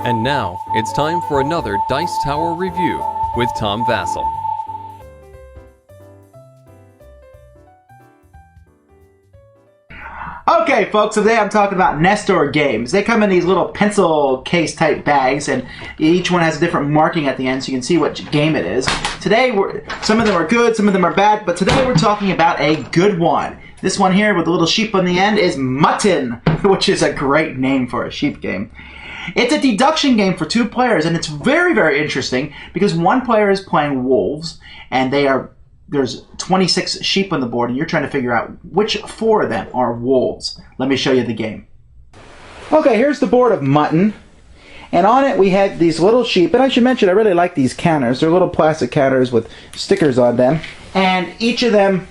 And now, it's time for another Dice Tower review with Tom Vasel. Okay, folks, so today I'm talking about Nestor games. They come in these little pencil case type bags, and each one has a different marking at the end so you can see what game it is. Today, some of them are good, some of them are bad, but today we're talking about a good one. This one here with the little sheep on the end is Mutton, which is a great name for a sheep game. It's a deduction game for 2 players, and it's very, very interesting because one player is playing wolves, and there's 26 sheep on the board, and you're trying to figure out which 4 of them are wolves. Let me show you the game. Okay, here's the board of Mutton, and on it we have these little sheep, and I should mention I really like these counters. They're little plastic counters with stickers on them, and each of them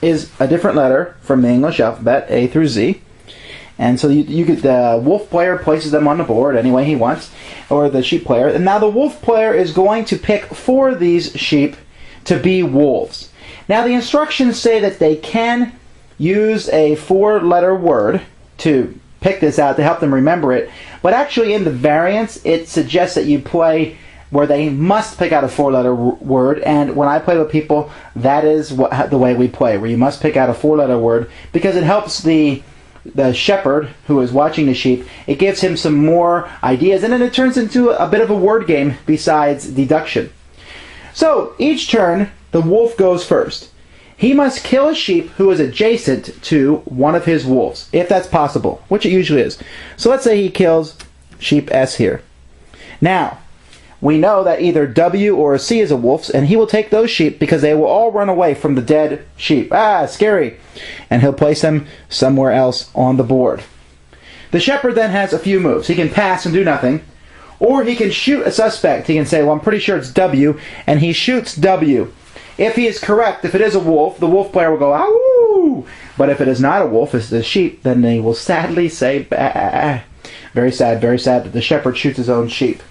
is a different letter from the English alphabet, A through Z. And so the wolf player places them on the board any way he wants, or the sheep player. And now the wolf player is going to pick 4 of these sheep to be wolves. Now the instructions say that they can use a 4-letter word to pick this out to help them remember it, but actually in the variants it suggests that you play where they must pick out a 4-letter word, and when I play with people, that is the way we play, where you must pick out a 4-letter word, because it helps the shepherd who is watching the sheep. It gives him some more ideas, and then it turns into a bit of a word game besides deduction. So each turn the wolf goes first. He must kill a sheep who is adjacent to one of his wolves, if that's possible, which it usually is. So let's say he kills sheep S here. Now we know that either W or C is a wolf, and he will take those sheep because they will all run away from the dead sheep. Ah, scary. And he'll place them somewhere else on the board. The shepherd then has a few moves. He can pass and do nothing, or he can shoot a suspect. He can say, well, I'm pretty sure it's W, and he shoots W. If he is correct, if it is a wolf, the wolf player will go, "Ow!" But if it is not a wolf, it's a sheep, then he will sadly say, "Bah." Very sad that the shepherd shoots his own sheep.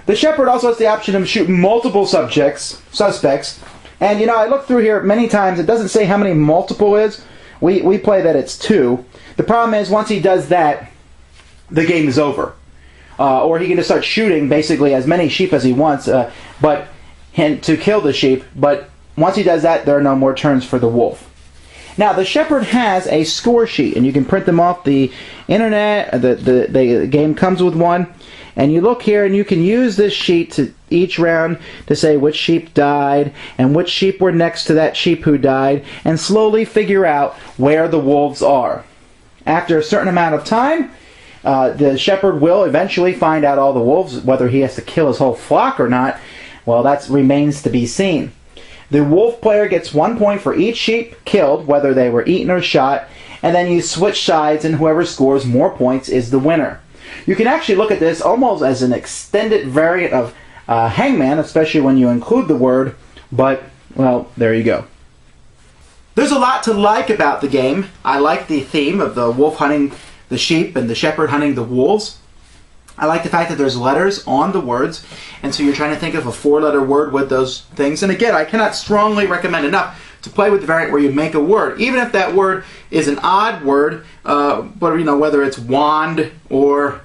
The shepherd also has the option of shooting multiple suspects, and I looked through here many times. It doesn't say how many multiple is. We play that it's 2. The problem is once he does that, the game is over. Or he can just start shooting basically as many sheep as he wants, but to kill the sheep. But once he does that, there are no more turns for the wolf. Now the shepherd has a score sheet, and you can print them off the internet. The game comes with one. And you look here and you can use this sheet to each round to say which sheep died and which sheep were next to that sheep who died, and slowly figure out where the wolves are. After a certain amount of time, the shepherd will eventually find out all the wolves. Whether he has to kill his whole flock or not, well, that remains to be seen. The wolf player gets 1 point for each sheep killed, whether they were eaten or shot, and then you switch sides, and whoever scores more points is the winner. You can actually look at this almost as an extended variant of Hangman, especially when you include the word, but, well, there you go. There's a lot to like about the game. I like the theme of the wolf hunting the sheep and the shepherd hunting the wolves. I like the fact that there's letters on the words, and so you're trying to think of a 4-letter word with those things. And again, I cannot strongly recommend enough to play with the variant where you make a word, even if that word is an odd word, but whether it's wand or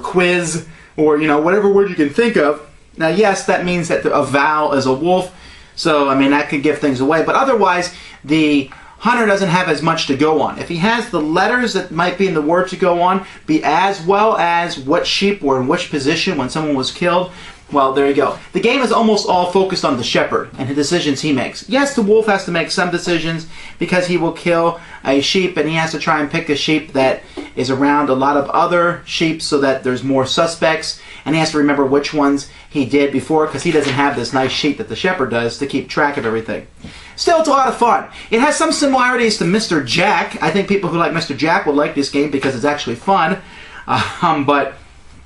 quiz or whatever word you can think of. Now, yes, that means that a vowel is a wolf, so that could give things away. But otherwise, the hunter doesn't have as much to go on. If he has the letters that might be in the word to go on, be as well as what sheep were in which position when someone was killed, well, there you go. The game is almost all focused on the shepherd and the decisions he makes. Yes, the wolf has to make some decisions because he will kill a sheep, and he has to try and pick a sheep that is around a lot of other sheep so that there's more suspects, and he has to remember which ones he did before because he doesn't have this nice sheet that the shepherd does to keep track of everything. Still, it's a lot of fun. It has some similarities to Mr. Jack. I think people who like Mr. Jack will like this game because it's actually fun, but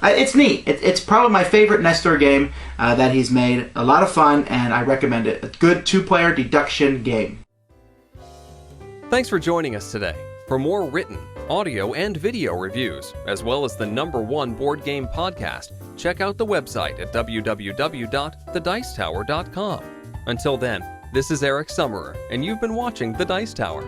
it's neat. It's probably my favorite Nestor game that he's made. A lot of fun, and I recommend it. A good 2-player deduction game. Thanks for joining us today. For more written, audio, and video reviews, as well as the #1 board game podcast, check out the website at www.thedicetower.com. Until then, this is Eric Summerer, and you've been watching The Dice Tower.